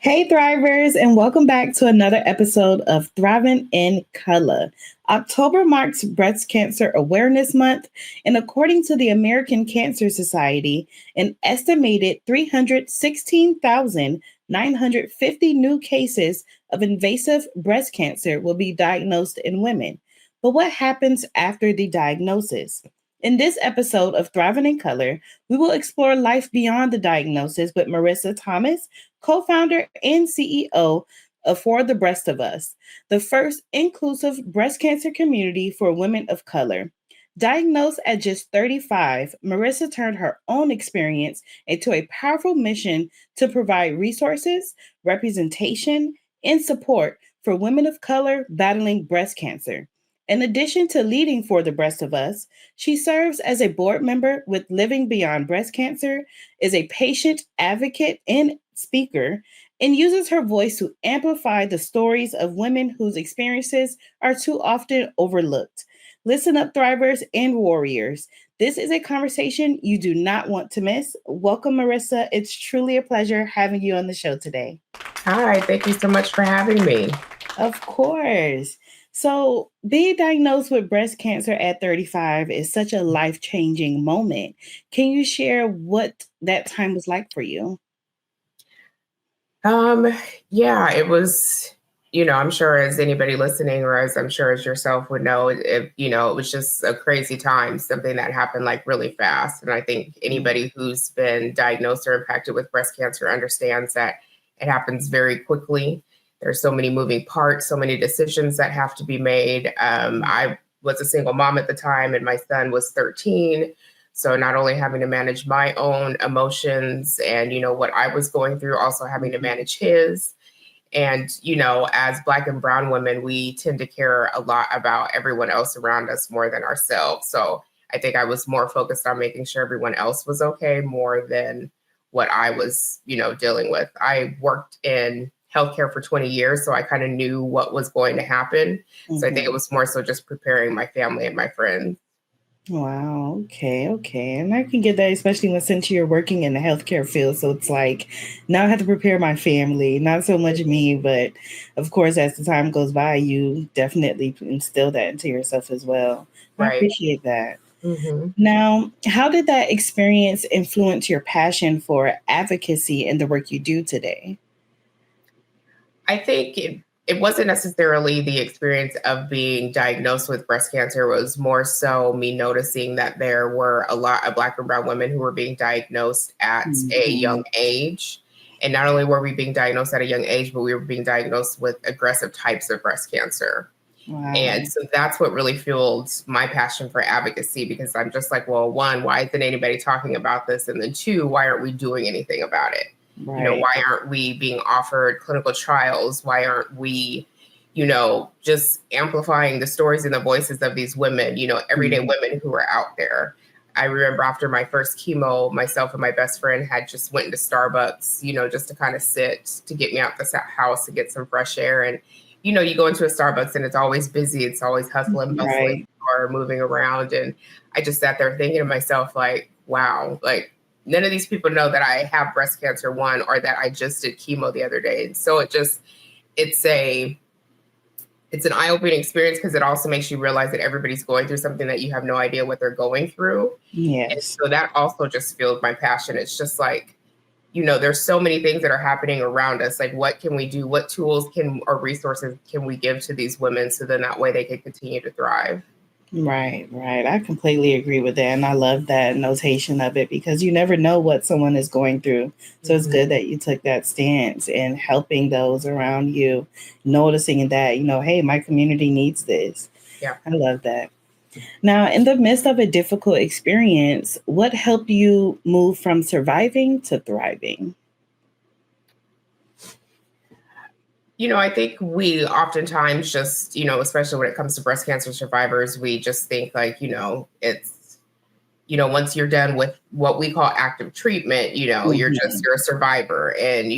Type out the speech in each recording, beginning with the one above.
Hey, Thrivers, and welcome back to another episode of Thrivin in Color. October marks Breast Cancer Awareness Month, and according to the American Cancer Society, an estimated 316,950 new cases of invasive breast cancer will be diagnosed in women. But what happens after the diagnosis? In this episode of Thriving in Color, we will explore life beyond the diagnosis with Marissa Thomas, co-founder and CEO of For the Breast of Us, the first inclusive breast cancer community for women of color. Diagnosed at just 35, Marissa turned her own experience into a powerful mission to provide resources, representation, and support for women of color battling breast cancer. In addition to leading For the Breast of Us, she serves as a board member with Living Beyond Breast Cancer, is a patient advocate and speaker, and uses her voice to amplify the stories of women whose experiences are too often overlooked. Listen up, thrivers and warriors. This is a conversation you do not want to miss. Welcome, Marissa. It's truly a pleasure having you on the show today. Hi, thank you so much for having me. Of course. So, being diagnosed with breast cancer at 35 is such a life changing moment. Can you share what that time was like for you? Um, yeah, it was, I'm sure as anybody listening, or as I'm sure as yourself would know, it was just a crazy time, something that happened like really fast. And I think anybody who's been diagnosed or impacted with breast cancer understands that it happens very quickly. There's so many moving parts, so many decisions that have to be made. I was a single mom at the time, and my son was 13. So not only having to manage my own emotions and, what I was going through, also having to manage his. And, as Black and brown women, we tend to care a lot about everyone else around us more than ourselves. So I think I was more focused on making sure everyone else was okay more than what I was, dealing with. I worked in healthcare for 20 years, so I kind of knew what was going to happen. Mm-hmm. So I think it was more so just preparing my family and my friends. Wow. Okay. And I can get that, especially since you're working in the healthcare field. So it's like now I have to prepare my family, not so much me, but of course, as the time goes by, you definitely instill that into yourself as well. Right. I appreciate that. Mm-hmm. Now, how did that experience influence your passion for advocacy and the work you do today? I think it wasn't necessarily the experience of being diagnosed with breast cancer. It was more so me noticing that there were a lot of Black and brown women who were being diagnosed at a young age. And not only were we being diagnosed at a young age, but we were being diagnosed with aggressive types of breast cancer. Wow. And so that's what really fueled my passion for advocacy, because I'm just like, well, one, why isn't anybody talking about this? And then two, why aren't we doing anything about it? Right. Why aren't we being offered clinical trials? Why aren't we, just amplifying the stories and the voices of these women, everyday women who are out there? I remember after my first chemo, myself and my best friend had just went into Starbucks, just to kind of sit, to get me out the house, to get some fresh air. And, you go into a Starbucks and it's always busy. It's always hustling, bustling, or moving around. And I just sat there thinking to myself, like, wow, like, none of these people know that I have breast cancer, one, or that I just did chemo the other day. And so it's an eye-opening experience, because it also makes you realize that everybody's going through something that you have no idea what they're going through. Yes. And so that also just fueled my passion. It's just like, there's so many things that are happening around us. Like, what can we do? What tools or resources can we give to these women so then that way they can continue to thrive? Right. I completely agree with that. And I love that notation of it, because you never know what someone is going through. So it's good that you took that stance in helping those around you, noticing that, hey, my community needs this. Yeah. I love that. Now, in the midst of a difficult experience, what helped you move from surviving to thriving? I think we oftentimes just, especially when it comes to breast cancer survivors, we just think like, it's, once you're done with what we call active treatment, you're a survivor, and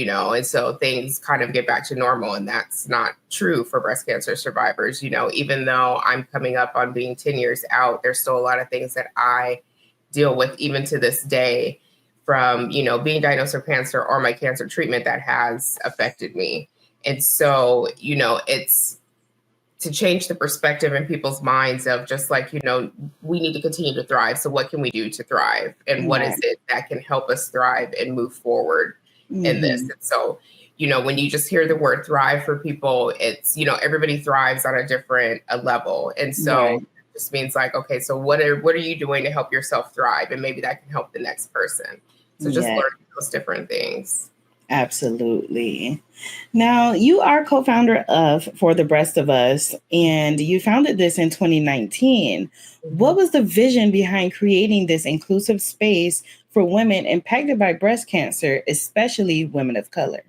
so things kind of get back to normal. And that's not true for breast cancer survivors. Even though I'm coming up on being 10 years out, there's still a lot of things that I deal with even to this day from, being diagnosed with cancer or my cancer treatment that has affected me. And so, it's to change the perspective in people's minds of just like, we need to continue to thrive. So what can we do to thrive? And what is it that can help us thrive and move forward in this? And so, when you just hear the word thrive for people, it's, everybody thrives on a different level. And so it just means like, okay, so what are you doing to help yourself thrive? And maybe that can help the next person. So just learn those different things. Absolutely. Now, you are co-founder of For the Rest of Us, and you founded this in 2019. What was the vision behind creating this inclusive space for women impacted by breast cancer, especially women of color?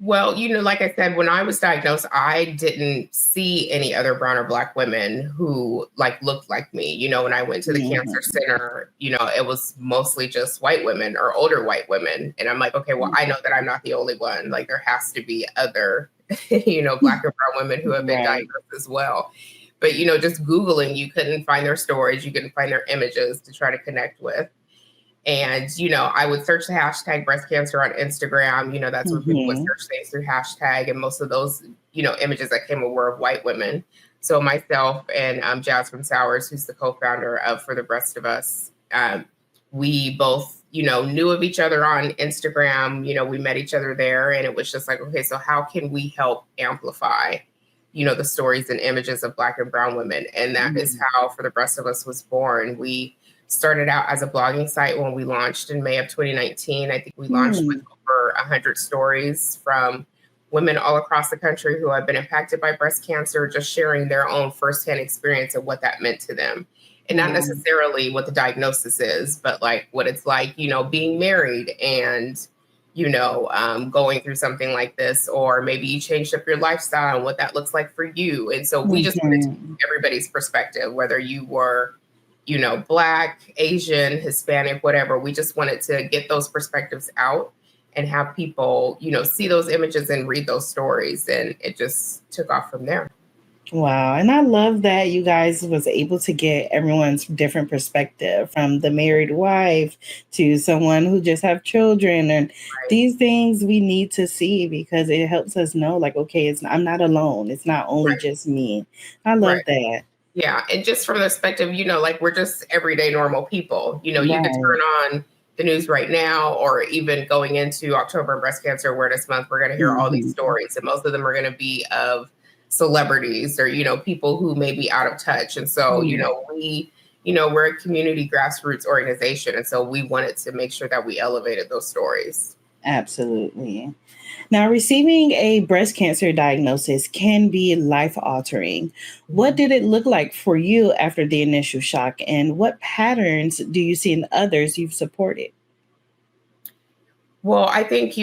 Well, like I said, when I was diagnosed, I didn't see any other brown or Black women who looked like me. When I went to the cancer center, it was mostly just white women or older white women. And I'm like, okay, well, I know that I'm not the only one. Like there has to be other, Black or brown women who have been diagnosed as well. But, just Googling, you couldn't find their stories. You couldn't find their images to try to connect with. And, I would search the hashtag breast cancer on Instagram. That's where people would search things through hashtag. And most of those, images that came up were of white women. So myself and Jasmine Sowers, who's the co-founder of For the Rest of Us, we both, knew of each other on Instagram. We met each other there. And it was just like, okay, so how can we help amplify, the stories and images of Black and brown women? And that is how For the Rest of Us was born. We started out as a blogging site when we launched in May of 2019. I think we launched with over 100 stories from women all across the country who have been impacted by breast cancer, just sharing their own firsthand experience of what that meant to them. And not necessarily what the diagnosis is, but like what it's like, being married and, going through something like this, or maybe you changed up your lifestyle and what that looks like for you. And so we just wanted to get everybody's perspective, whether you were Black, Asian, Hispanic, whatever. We just wanted to get those perspectives out and have people, see those images and read those stories. And it just took off from there. Wow. And I love that you guys was able to get everyone's different perspective, from the married wife to someone who just have children. And these things we need to see because it helps us know like, okay, I'm not alone. It's not only just me. I love that. Yeah. And just from the perspective, like we're just everyday normal people. You can turn on the news right now, or even going into October Breast Cancer Awareness Month, we're going to hear all these stories. And most of them are going to be of celebrities or, people who may be out of touch. And so, we're a community grassroots organization. And so we wanted to make sure that we elevated those stories. Absolutely. Now, receiving a breast cancer diagnosis can be life-altering. What did it look like for you after the initial shock, and what patterns do you see in others you've supported? Well, I think,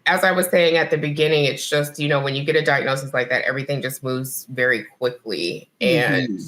as I was saying at the beginning, it's just, when you get a diagnosis like that, everything just moves very quickly. And,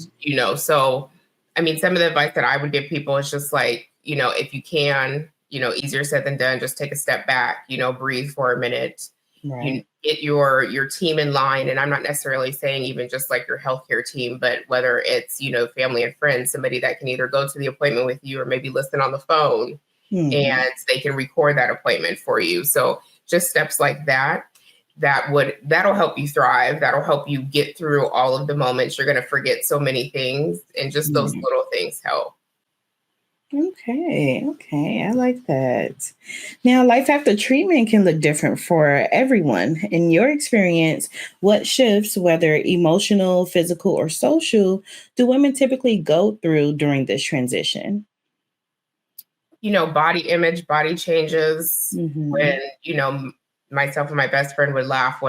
so, I mean, some of the advice that I would give people is just like, if you can, easier said than done, just take a step back, breathe for a minute, you get your team in line. And I'm not necessarily saying even just like your healthcare team, but whether it's, family and friends, somebody that can either go to the appointment with you or maybe listen on the phone and they can record that appointment for you. So just steps like that'll help you thrive. That'll help you get through all of the moments. You're going to forget so many things, and just those little things help. Okay. I like that. Now, life after treatment can look different for everyone. In your experience, what shifts, whether emotional, physical, or social, do women typically go through during this transition? Body image, body changes. When, myself and my best friend would laugh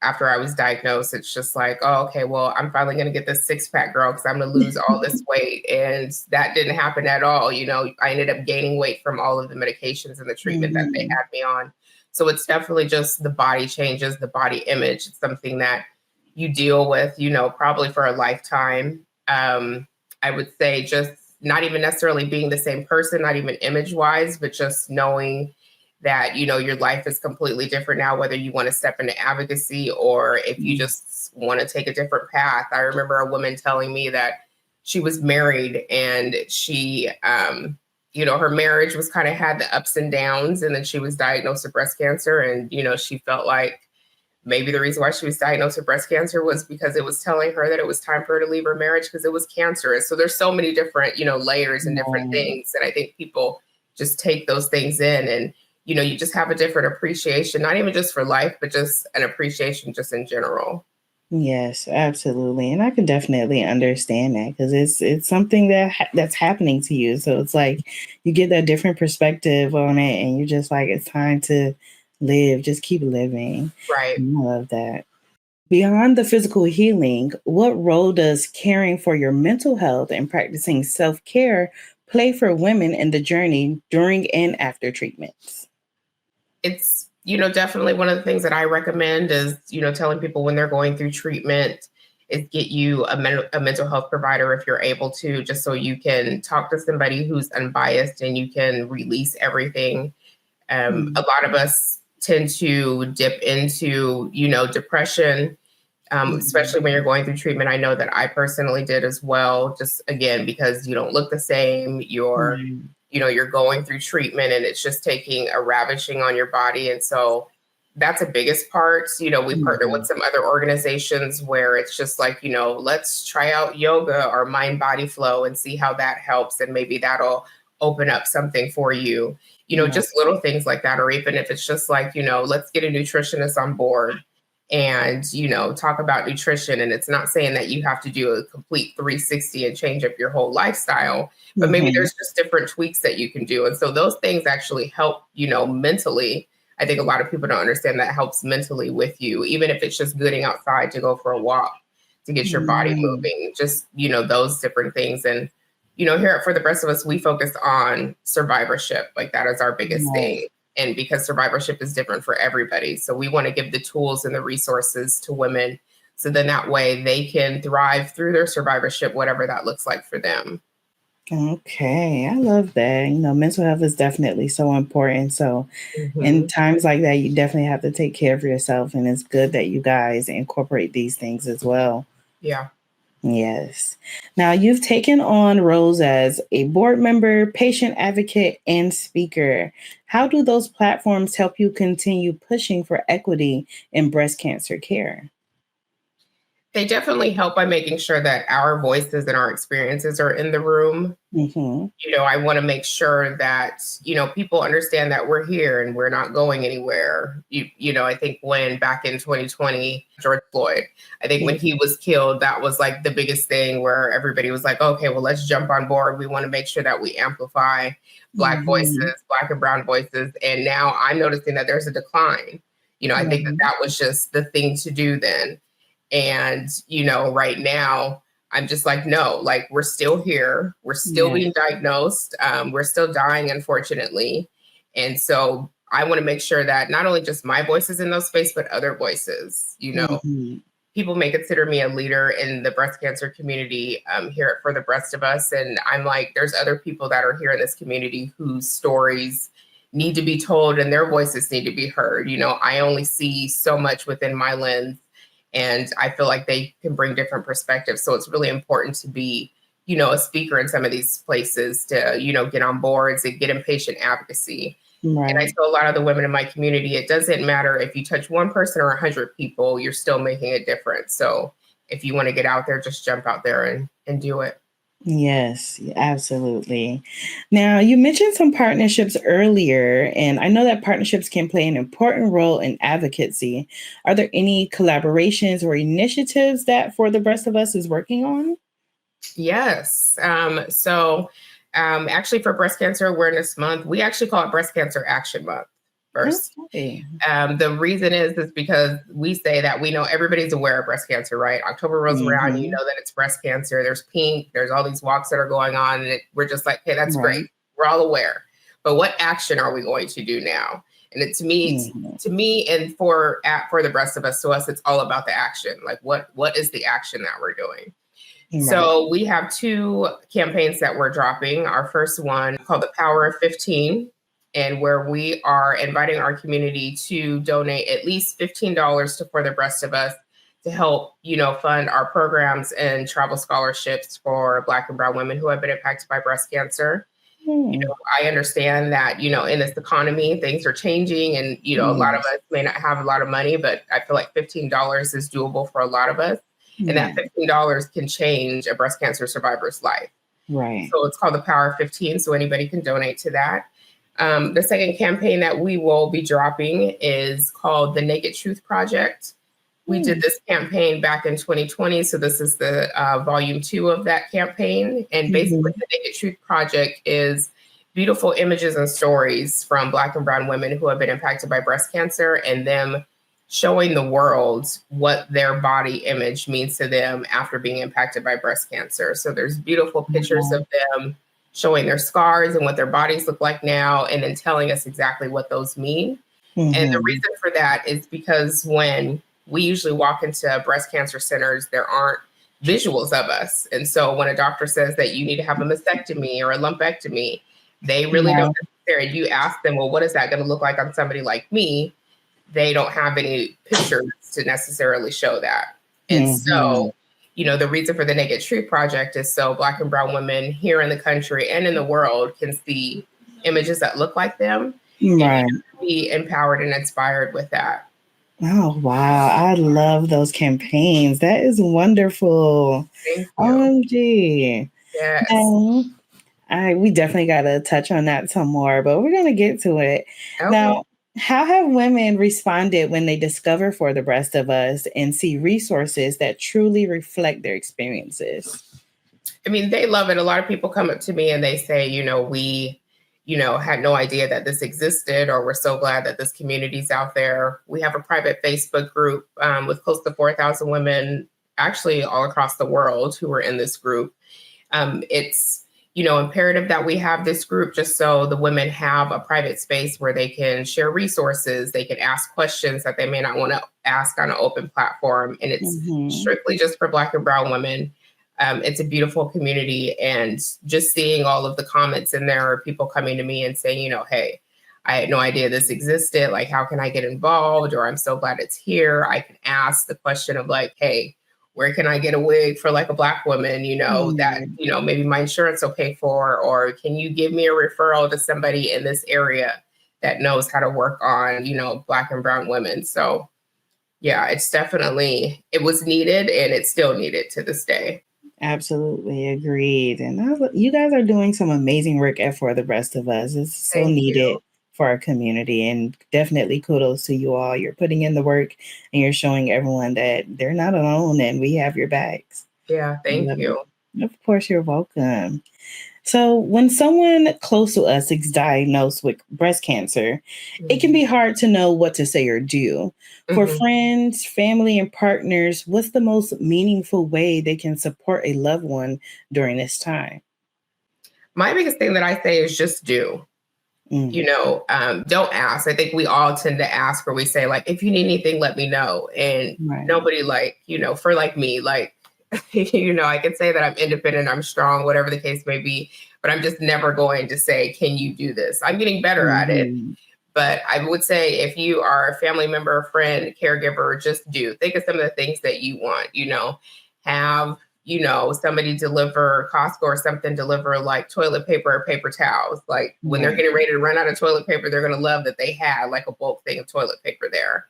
after I was diagnosed. It's just like, oh, okay, well, I'm finally going to get this 6-pack, girl, because I'm going to lose all this weight. And that didn't happen at all. I ended up gaining weight from all of the medications and the treatment that they had me on. So it's definitely just the body changes, the body image. It's something that you deal with, probably for a lifetime. I would say just not even necessarily being the same person, not even image wise, but just knowing that, your life is completely different now, whether you want to step into advocacy or if you just want to take a different path. I remember a woman telling me that she was married and she her marriage was kind of had the ups and downs, and then she was diagnosed with breast cancer. And, she felt like maybe the reason why she was diagnosed with breast cancer was because it was telling her that it was time for her to leave her marriage because it was cancerous. So there's so many different, layers and different things. And I think people just take those things in, and, you just have a different appreciation, not even just for life, but just an appreciation just in general. Yes, absolutely. And I can definitely understand that because it's something that's happening to you. So it's like you get that different perspective on it and you're just like, it's time to live, just keep living. Right. I love that. Beyond the physical healing, what role does caring for your mental health and practicing self-care play for women in the journey during and after treatments? It's, definitely one of the things that I recommend is, telling people when they're going through treatment is get you a mental health provider if you're able to, just so you can talk to somebody who's unbiased and you can release everything. A lot of us tend to dip into, depression, especially when you're going through treatment. I know that I personally did as well, just again, because you don't look the same. You're going through treatment and it's just taking a ravishing on your body. And so that's the biggest part. We partner with some other organizations where it's just like, let's try out yoga or mind body flow and see how that helps. And maybe that'll open up something for you, just little things like that. Or even if it's just like, let's get a nutritionist on board and, talk about nutrition. And it's not saying that you have to do a complete 360 and change up your whole lifestyle, but maybe there's just different tweaks that you can do. And so those things actually help, mentally. I think a lot of people don't understand that helps mentally with you, even if it's just getting outside to go for a walk, to get your body moving, just, those different things. And, here at For the Rest of Us, we focus on survivorship. Like that is our biggest thing. And because survivorship is different for everybody. So we want to give the tools and the resources to women so then that way they can thrive through their survivorship, whatever that looks like for them. Okay, I love that. Mental health is definitely so important. So in times like that, you definitely have to take care of yourself. And it's good that you guys incorporate these things as well. Yeah. Yes. Now, you've taken on roles as a board member, patient advocate, and speaker. How do those platforms help you continue pushing for equity in breast cancer care? They definitely help by making sure that our voices and our experiences are in the room. I want to make sure that, people understand that we're here and we're not going anywhere. I think when back in 2020, George Floyd, I think when he was killed, that was like the biggest thing where everybody was like, okay, well, let's jump on board. We want to make sure that we amplify Black voices, Black and brown voices. And now I'm noticing that there's a decline. I think that was just the thing to do then. And, right now, I'm just like, no, like we're still here. We're still being diagnosed. We're still dying, unfortunately. And so I want to make sure that not only just my voice is in those space, but other voices, people may consider me a leader in the breast cancer community here at For the Rest of Us. And I'm like, there's other people that are here in this community whose stories need to be told and their voices need to be heard. I only see so much within my lens. And I feel like they can bring different perspectives. So it's really important to be, a speaker in some of these places to, get on boards and get in patient advocacy. Right. And I tell a lot of the women in my community, it doesn't matter if you touch one person or 100 people, you're still making a difference. So if you want to get out there, just jump out there and do it. Yes, absolutely. Now, you mentioned some partnerships earlier, and I know that partnerships can play an important role in advocacy. Are there any collaborations or initiatives that For the Rest of Us is working on? Yes. Actually, for Breast Cancer Awareness Month, we actually call it Breast Cancer Action Month first. Okay. The reason is because we say that we know everybody's aware of breast cancer, right? October rolls around, you know that it's breast cancer. There's pink, there's all these walks that are going on, and we're just like, hey, that's great. We're all aware. But what action are we going to do now? And to me, and for the rest of us, to us, it's all about the action. Like, what is the action that we're doing? Right. So we have 2 campaigns that we're dropping. Our first one called The Power of 15, and where we are inviting our community to donate at least $15 to For the Rest of Us to help, fund our programs and travel scholarships for Black and brown women who have been impacted by breast cancer. I understand that, in this economy, things are changing and, a lot of Yes. us may not have a lot of money, but I feel like $15 is doable for a lot of us. And that Yeah. $15 can change a breast cancer survivor's life. Right. So it's called the Power of 15. So anybody can donate to that. The second campaign that we will be dropping is called the Naked Truth Project. We did this campaign back in 2020. So this is the volume 2 of that campaign. And basically, the Naked Truth Project is beautiful images and stories from Black and brown women who have been impacted by breast cancer and them showing the world what their body image means to them after being impacted by breast cancer. So there's beautiful pictures of them showing their scars and what their bodies look like now, and then telling us exactly what those mean. And the reason for that is because when we usually walk into breast cancer centers, there aren't visuals of us. And so when a doctor says that you need to have a mastectomy or a lumpectomy, they really don't necessarily, you ask them, well, what is that going to look like on somebody like me? They don't have any pictures to necessarily show that. And so, the reason for the Naked Truth Project is so Black and brown women here in the country and in the world can see images that look like them and be empowered and inspired with that. Oh, wow. I love those campaigns. That is wonderful. Thank you. OMG. Yes. We definitely got to touch on that some more, but we're going to get to it. Okay. Now, how have women responded when they discover For the Breast of Us and see resources that truly reflect their experiences? I mean, they love it. A lot of people come up to me and they say, we had no idea that this existed, or we're so glad that this community's out there. We have a private Facebook group with close to 4,000 women, actually all across the world, who are in this group. It's, imperative that we have this group just so the women have a private space where they can share resources, they can ask questions that they may not want to ask on an open platform. And it's strictly just for Black and brown women. It's a beautiful community, and just seeing all of the comments in there, are people coming to me and saying, hey, I had no idea this existed. Like, how can I get involved? Or I'm so glad it's here. I can ask the question of like, hey, where can I get a wig for like a Black woman, that, maybe my insurance will pay for, or can you give me a referral to somebody in this area that knows how to work on, Black and brown women. So yeah, it's definitely, it was needed and it's still needed to this day. Absolutely agreed. And you guys are doing some amazing work for the rest of us. It's so needed for our community, and definitely kudos to you all. You're putting in the work and you're showing everyone that they're not alone and we have your backs. Yeah, thank you. Of course, you're welcome. So when someone close to us is diagnosed with breast cancer, it can be hard to know what to say or do. For friends, family, and partners, what's the most meaningful way they can support a loved one during this time? My biggest thing that I say is just do. Don't ask. I think we all tend to ask, or we say like, if you need anything, let me know. And nobody for like me, like, I can say that I'm independent, I'm strong, whatever the case may be, but I'm just never going to say, can you do this? I'm getting better at it. But I would say if you are a family member, friend, caregiver, just do. Think of some of the things that you want, have, somebody deliver Costco or something, deliver like toilet paper or paper towels. Like when they're getting ready to run out of toilet paper, they're going to love that they had like a bulk thing of toilet paper there.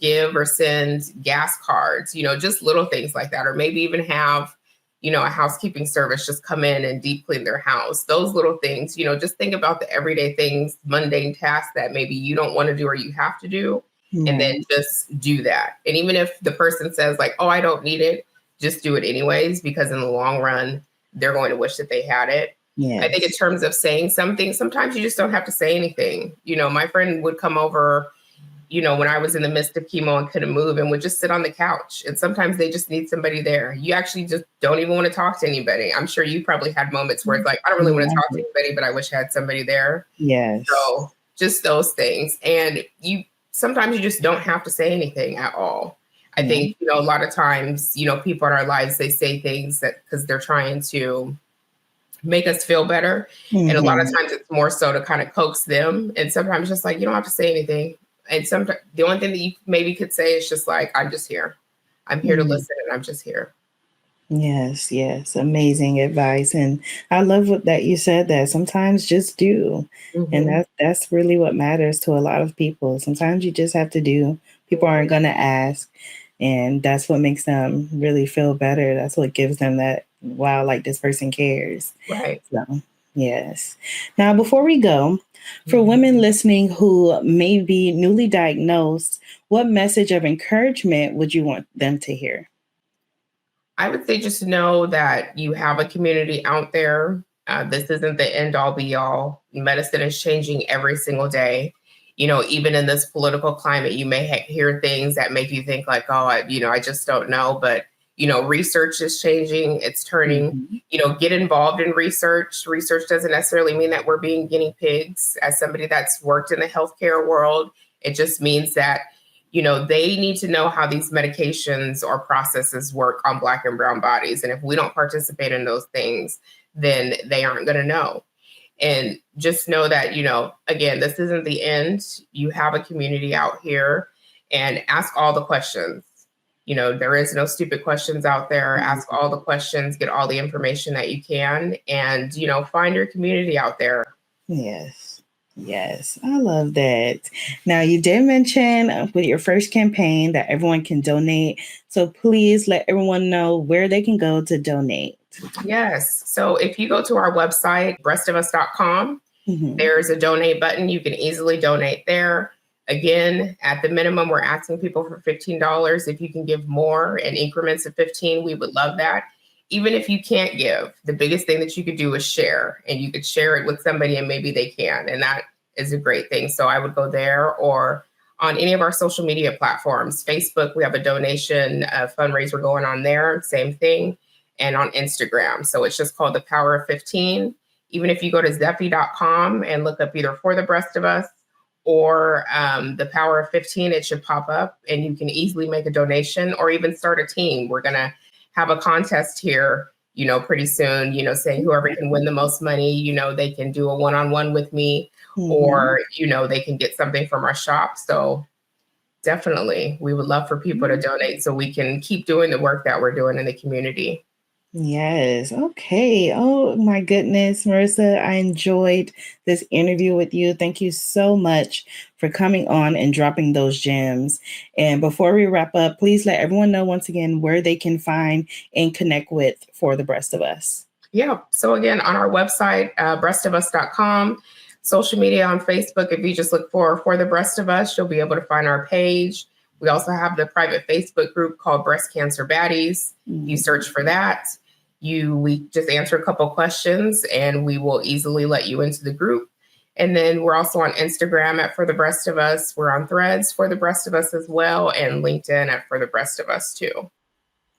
Give or send gas cards, just little things like that. Or maybe even have, a housekeeping service just come in and deep clean their house. Those little things, just think about the everyday things, mundane tasks that maybe you don't want to do or you have to do. And then just do that. And even if the person says like, oh, I don't need it, just do it anyways, because in the long run, they're going to wish that they had it. Yes. I think in terms of saying something, sometimes you just don't have to say anything. My friend would come over, when I was in the midst of chemo and couldn't move, and would just sit on the couch. And sometimes they just need somebody there. You actually just don't even want to talk to anybody. I'm sure you probably had moments where it's like, I don't really want to talk to anybody, but I wish I had somebody there. Yes. So just those things. And sometimes you just don't have to say anything at all. I think, a lot of times, people in our lives, they say things that because they're trying to make us feel better. And a lot of times it's more so to kind of coax them. And sometimes just like, you don't have to say anything. And sometimes the only thing that you maybe could say is just like, I'm just here. I'm here to listen, and I'm just here. Yes, yes, amazing advice, and I love what that you said that sometimes just do, and Hmm. that's really what matters to a lot of people. Sometimes you just have to do. People aren't gonna ask, and that's what makes them really feel better. That's what gives them that wow, like this person cares. Right. So, yes. Now, before we go, for Mhm. women listening who may be newly diagnosed, what message of encouragement would you want them to hear? I would say just know that you have a community out there. This isn't the end all be all. Medicine is changing every single day. Even in this political climate, you may hear things that make you think like, oh, I just don't know. But, research is changing. It's turning, Mhm. get involved in research. Research doesn't necessarily mean that we're being guinea pigs. As somebody that's worked in the healthcare world, it just means that they need to know how these medications or processes work on Black and brown bodies. And if we don't participate in those things, then they aren't going to know. And just know that, again, this isn't the end. You have a community out here, and ask all the questions. There is no stupid questions out there. Ask all the questions, get all the information that you can, and, find your community out there. Yes. Yes, I love that. Now, you did mention with your first campaign that everyone can donate. So please let everyone know where they can go to donate. Yes. So if you go to our website, breastofus.com, Mhm. there's a donate button. You can easily donate there. Again, at the minimum, we're asking people for $15. If you can give more in increments of 15, we would love that. Even if you can't give, the biggest thing that you could do is share, and you could share it with somebody and maybe they can. And that is a great thing. So I would go there, or on any of our social media platforms. Facebook, we have a donation fundraiser going on there, same thing. And on Instagram. So it's just called The Power of 15. Even if you go to Zephy.com and look up either For the Breast of Us or The Power of 15, it should pop up and you can easily make a donation or even start a team. We're going to have a contest here, pretty soon, saying whoever can win the most money, they can do a one-on-one with me, Mhm. or, they can get something from our shop. So definitely, we would love for people to donate so we can keep doing the work that we're doing in the community. Yes. Okay. Oh my goodness, Marissa, I enjoyed this interview with you. Thank you so much for coming on and dropping those gems. And before we wrap up, please let everyone know once again where they can find and connect with For the Breast of Us. Yeah. So again, on our website, breastofus.com, social media on Facebook, if you just look for the Breast of Us, you'll be able to find our page. We also have the private Facebook group called Breast Cancer Baddies. You Mhm. search for that. We just answer a couple questions and we will easily let you into the group. And then we're also on Instagram at For the Breast of Us. We're on Threads For the Breast of Us as well, and LinkedIn at For the Breast of Us too.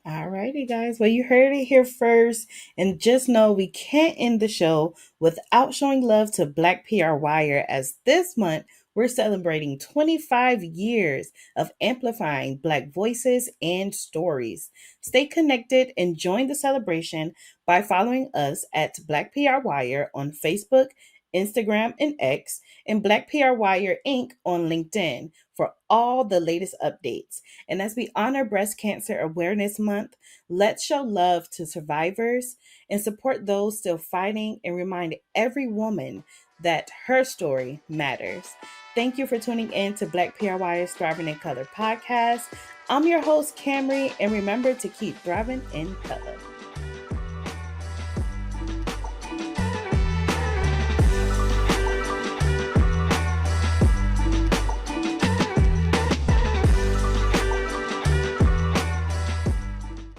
All righty, guys. Well, you heard it here first. And just know we can't end the show without showing love to Black PR Wire, as this month we're celebrating 25 years of amplifying Black voices and stories. Stay connected and join the celebration by following us at Black PR Wire on Facebook, Instagram, and X, and Black PR Wire Inc. on LinkedIn for all the latest updates. And as we honor Breast Cancer Awareness Month, let's show love to survivors and support those still fighting and remind every woman that her story matters. Thank you for tuning in to Black PRY's Thriving in Color podcast. I'm your host, Camry, and remember to keep thriving in color.